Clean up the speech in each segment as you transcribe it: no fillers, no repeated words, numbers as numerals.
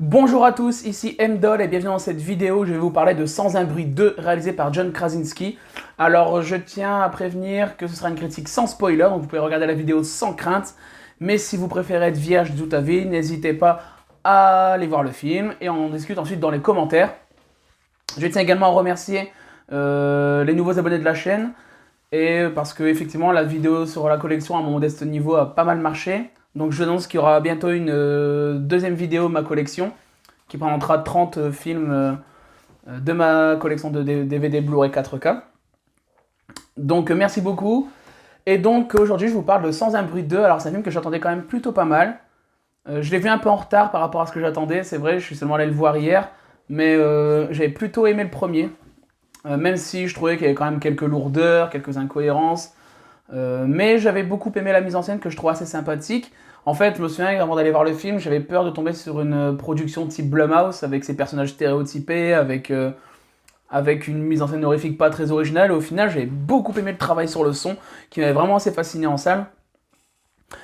Bonjour à tous, ici Mdol et bienvenue dans cette vidéo où je vais vous parler de Sans un bruit 2 réalisé par John Krasinski. Alors je tiens à prévenir que ce sera une critique sans spoiler, donc vous pouvez regarder la vidéo sans crainte. Mais si vous préférez être vierge de toute avis, n'hésitez pas à aller voir le film et on en discute ensuite dans les commentaires. Je tiens également à remercier les nouveaux abonnés de la chaîne et parce que effectivement la vidéo sur la collection à mon modeste niveau a pas mal marché. Donc je annonce qu'il y aura bientôt une deuxième vidéo de ma collection qui présentera 30 films de ma collection de DVD Blu-ray 4K. Donc merci beaucoup. Et donc aujourd'hui je vous parle de Sans un bruit 2. Alors c'est un film que j'attendais quand même plutôt pas mal. Je l'ai vu un peu en retard par rapport à ce que j'attendais, c'est vrai, je suis seulement allé le voir hier. Mais j'avais plutôt aimé le premier. Même si je trouvais qu'il y avait quand même quelques lourdeurs, quelques incohérences. Mais j'avais beaucoup aimé la mise en scène que je trouve assez sympathique. En fait, je me souviens avant d'aller voir le film, j'avais peur de tomber sur une production type Blumhouse avec ses personnages stéréotypés, avec une mise en scène horrifique pas très originale. Et au final, j'avais beaucoup aimé le travail sur le son qui m'avait vraiment assez fasciné en salle.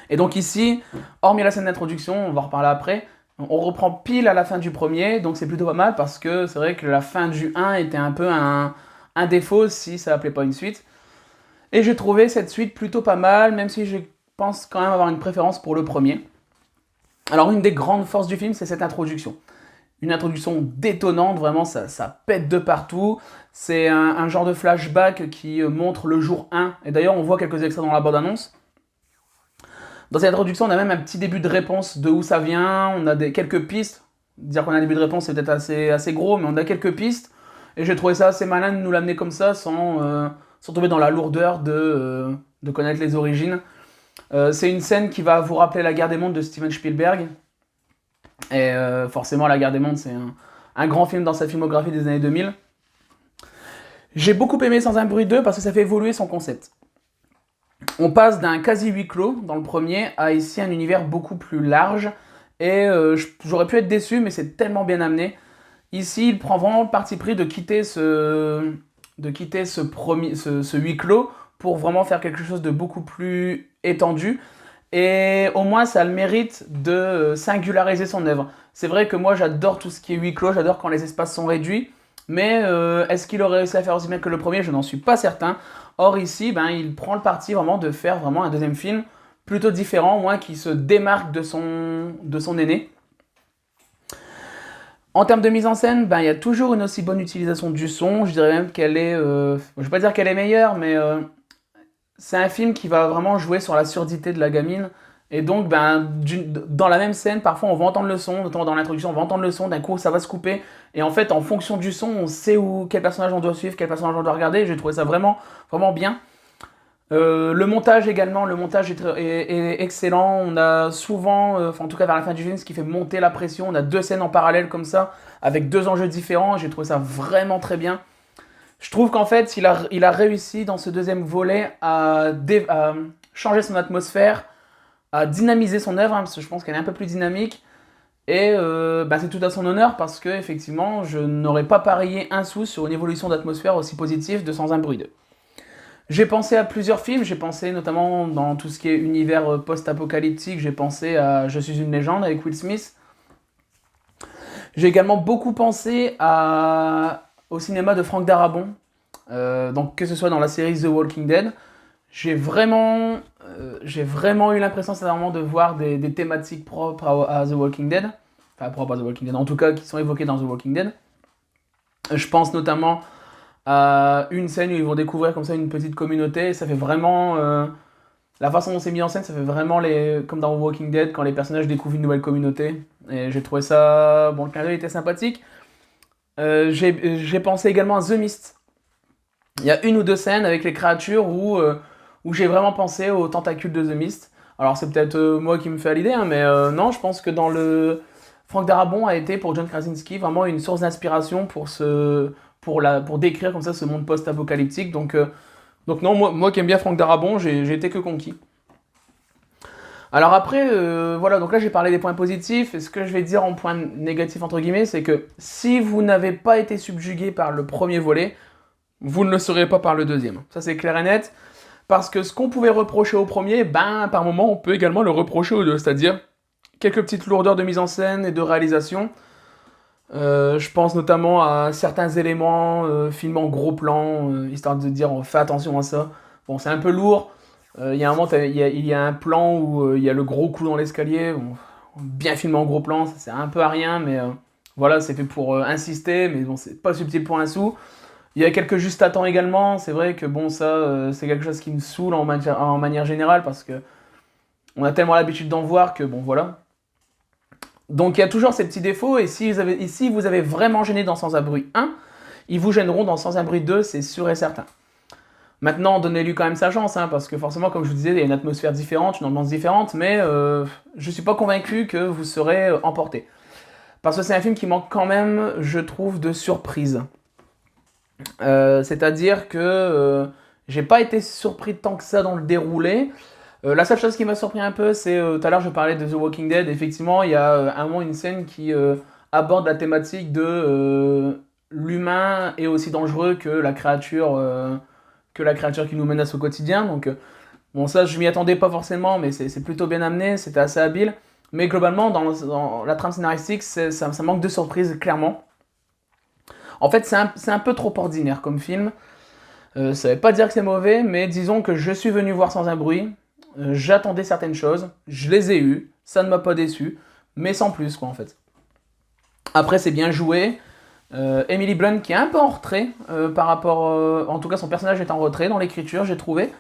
Et donc ici, hormis la scène d'introduction, on va en reparler après, on reprend pile à la fin du premier, donc c'est plutôt pas mal parce que c'est vrai que la fin du 1 était un peu un défaut si ça n'appelait pas une suite. Et j'ai trouvé cette suite plutôt pas mal, même si je pense quand même avoir une préférence pour le premier. Alors une des grandes forces du film, c'est cette introduction. Une introduction détonnante, vraiment ça pète de partout. C'est un genre de flashback qui montre le jour 1. Et d'ailleurs on voit quelques extraits dans la bande-annonce. Dans cette introduction, on a même un petit début de réponse de où ça vient, on a quelques pistes. Dire qu'on a un début de réponse, c'est peut-être assez gros, mais on a quelques pistes. Et j'ai trouvé ça assez malin de nous l'amener comme ça, sans tomber dans la lourdeur de connaître les origines. C'est une scène qui va vous rappeler La Guerre des Mondes de Steven Spielberg. Et forcément, La Guerre des Mondes, c'est un grand film dans sa filmographie des années 2000. J'ai beaucoup aimé Sans un bruit 2 parce que ça fait évoluer son concept. On passe d'un quasi huis clos dans le premier à ici un univers beaucoup plus large. Et j'aurais pu être déçu, mais c'est tellement bien amené. Ici, il prend vraiment le parti pris de quitter ce huis clos pour vraiment faire quelque chose de beaucoup plus étendu. Et au moins, ça a le mérite de singulariser son œuvre. C'est vrai que moi, j'adore tout ce qui est huis clos, j'adore quand les espaces sont réduits. Mais est-ce qu'il aurait réussi à faire aussi bien que le premier? Je n'en suis pas certain. Or ici, il prend le parti vraiment de faire vraiment un deuxième film plutôt différent, au moins qui se démarque de son aîné. En termes de mise en scène, il y a toujours une aussi bonne utilisation du son. Je dirais même qu'elle est... je ne vais pas dire qu'elle est meilleure, mais c'est un film qui va vraiment jouer sur la surdité de la gamine. Et donc, dans la même scène, parfois on va entendre le son, notamment dans l'introduction, on va entendre le son, d'un coup ça va se couper. Et en fait, en fonction du son, on sait quel personnage on doit suivre, quel personnage on doit regarder. J'ai trouvé ça vraiment, vraiment bien. Le montage également, le montage est excellent. On a souvent, en tout cas vers la fin du film, ce qui fait monter la pression. On a deux scènes en parallèle comme ça, avec deux enjeux différents. J'ai trouvé ça vraiment très bien. Je trouve qu'en fait, il a réussi dans ce deuxième volet à changer son atmosphère, à dynamiser son œuvre, parce que je pense qu'elle est un peu plus dynamique. Et c'est tout à son honneur parce que effectivement, je n'aurais pas parié un sou sur une évolution d'atmosphère aussi positive de Sans un bruit 2. J'ai pensé à plusieurs films, j'ai pensé notamment dans tout ce qui est univers post-apocalyptique, j'ai pensé à Je suis une légende avec Will Smith. J'ai également beaucoup pensé au cinéma de Frank Darabont, donc que ce soit dans la série The Walking Dead. J'ai vraiment eu l'impression sincèrement de voir des thématiques propres à The Walking Dead, enfin propres à The Walking Dead, en tout cas qui sont évoquées dans The Walking Dead. Je pense notamment à une scène où ils vont découvrir comme ça une petite communauté, et ça fait vraiment... la façon dont c'est mis en scène, ça fait vraiment comme dans Walking Dead, quand les personnages découvrent une nouvelle communauté. Et j'ai trouvé ça... Bon, le clin d'œil était sympathique. J'ai pensé également à The Mist. Il y a une ou deux scènes avec les créatures où j'ai vraiment pensé aux tentacules de The Mist. Alors c'est peut-être moi qui me fais à l'idée, mais non, je pense que Frank Darabont a été pour John Krasinski vraiment une source d'inspiration pour décrire comme ça ce monde post-apocalyptique. Donc non, moi qui aime bien Frank Darabont, j'ai été que conquis. Alors après, voilà, donc là j'ai parlé des points positifs, et ce que je vais dire en point négatif entre guillemets, c'est que si vous n'avez pas été subjugué par le premier volet, vous ne le serez pas par le deuxième. Ça c'est clair et net, parce que ce qu'on pouvait reprocher au premier, par moment on peut également le reprocher aux deux, c'est-à-dire quelques petites lourdeurs de mise en scène et de réalisation. Je pense notamment à certains éléments filmés en gros plan, histoire de dire on fait attention à ça. Bon, c'est un peu lourd. Il y a un moment, il y a un plan où il y a le gros coup dans l'escalier. Bon, bien filmé en gros plan, ça sert un peu à rien, mais voilà, c'est fait pour insister, mais bon, c'est pas subtil pour un sou. Il y a quelques juste à temps également. C'est vrai que bon, ça, c'est quelque chose qui me saoule en manière générale parce que on a tellement l'habitude d'en voir que bon, voilà. Donc il y a toujours ces petits défauts, et si vous avez vraiment gêné dans Sans Abri 1, ils vous gêneront dans Sans Abri 2, c'est sûr et certain. Maintenant, donnez-lui quand même sa chance, hein, parce que forcément, comme je vous disais, il y a une atmosphère différente, une ambiance différente, mais je suis pas convaincu que vous serez emporté. Parce que c'est un film qui manque quand même, je trouve, de surprise. C'est-à-dire que j'ai pas été surpris tant que ça dans le déroulé. La seule chose qui m'a surpris un peu, c'est tout à l'heure je parlais de The Walking Dead. Effectivement, il y a un moment une scène qui aborde la thématique de l'humain est aussi dangereux que la créature qui nous menace au quotidien. Donc bon, ça je m'y attendais pas forcément, mais c'est plutôt bien amené, c'était assez habile. Mais globalement, dans la trame scénaristique, ça manque de surprise clairement. En fait, c'est un peu trop ordinaire comme film. Ça veut pas dire que c'est mauvais, mais disons que je suis venu voir Sans un bruit. J'attendais certaines choses, je les ai eues, ça ne m'a pas déçu, mais sans plus quoi en fait. Après c'est bien joué. Emily Blunt qui est un peu en retrait par rapport... en tout cas son personnage est en retrait dans l'écriture, j'ai trouvé.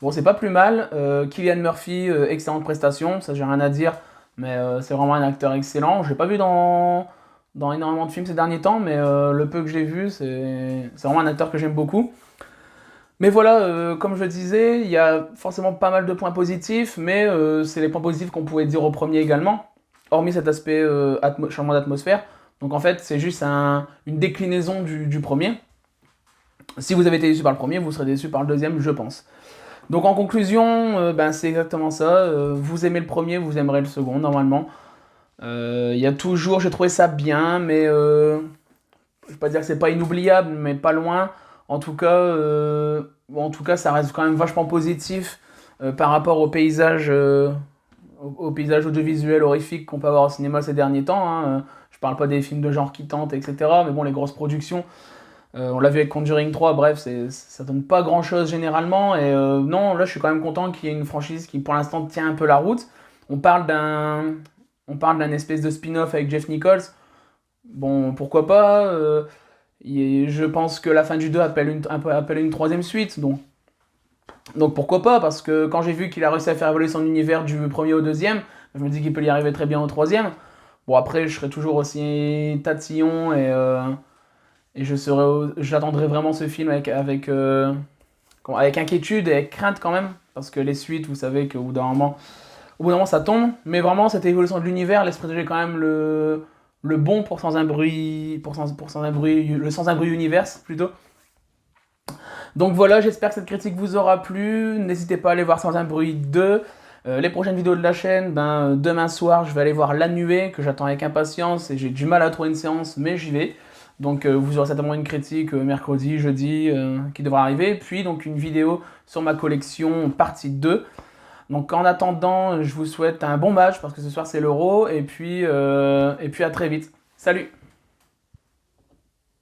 Bon c'est pas plus mal. Cillian Murphy, excellente prestation, ça j'ai rien à dire, mais c'est vraiment un acteur excellent. Je l'ai pas vu dans énormément de films ces derniers temps, mais le peu que j'ai vu, c'est vraiment un acteur que j'aime beaucoup. Mais voilà, comme je disais, il y a forcément pas mal de points positifs, mais c'est les points positifs qu'on pouvait dire au premier également, hormis cet aspect changement d'atmosphère. Donc en fait, c'est juste une déclinaison du premier. Si vous avez été déçu par le premier, vous serez déçu par le deuxième, je pense. Donc en conclusion, ben, c'est exactement ça. Vous aimez le premier, vous aimerez le second, normalement. Il y a toujours, j'ai trouvé ça bien, mais je vais pas dire que c'est pas inoubliable, mais pas loin. En tout cas, ça reste quand même vachement positif par rapport au paysage audiovisuel horrifique qu'on peut avoir au cinéma ces derniers temps. Hein. Je parle pas des films de genre qui tentent, etc. Mais bon, les grosses productions, on l'a vu avec Conjuring 3, bref, ça donne pas grand chose généralement. Et non, là, je suis quand même content qu'il y ait une franchise qui, pour l'instant, tient un peu la route. On parle d'un espèce de spin-off avec Jeff Nichols. Bon, pourquoi pas. Je pense que la fin du 2 appelle une troisième suite, donc pourquoi pas, parce que quand j'ai vu qu'il a réussi à faire évoluer son univers du premier au deuxième, je me dis qu'il peut y arriver très bien au troisième. Bon après, je serai toujours aussi tatillon et j'attendrai vraiment ce film avec inquiétude et avec crainte quand même, parce que les suites, vous savez qu'au bout d'un moment, ça tombe, mais vraiment cette évolution de l'univers laisse présager quand même le bon pour Sans un bruit, le Sans un bruit universe plutôt. Donc voilà, j'espère que cette critique vous aura plu. N'hésitez pas à aller voir Sans un bruit 2. Les prochaines vidéos de la chaîne, demain soir, je vais aller voir La Nuée, que j'attends avec impatience, et j'ai du mal à trouver une séance, mais j'y vais. Donc vous aurez certainement une critique mercredi, jeudi, qui devra arriver. Puis donc une vidéo sur ma collection partie 2. Donc en attendant, je vous souhaite un bon match, parce que ce soir c'est l'Euro, et puis à très vite. Salut!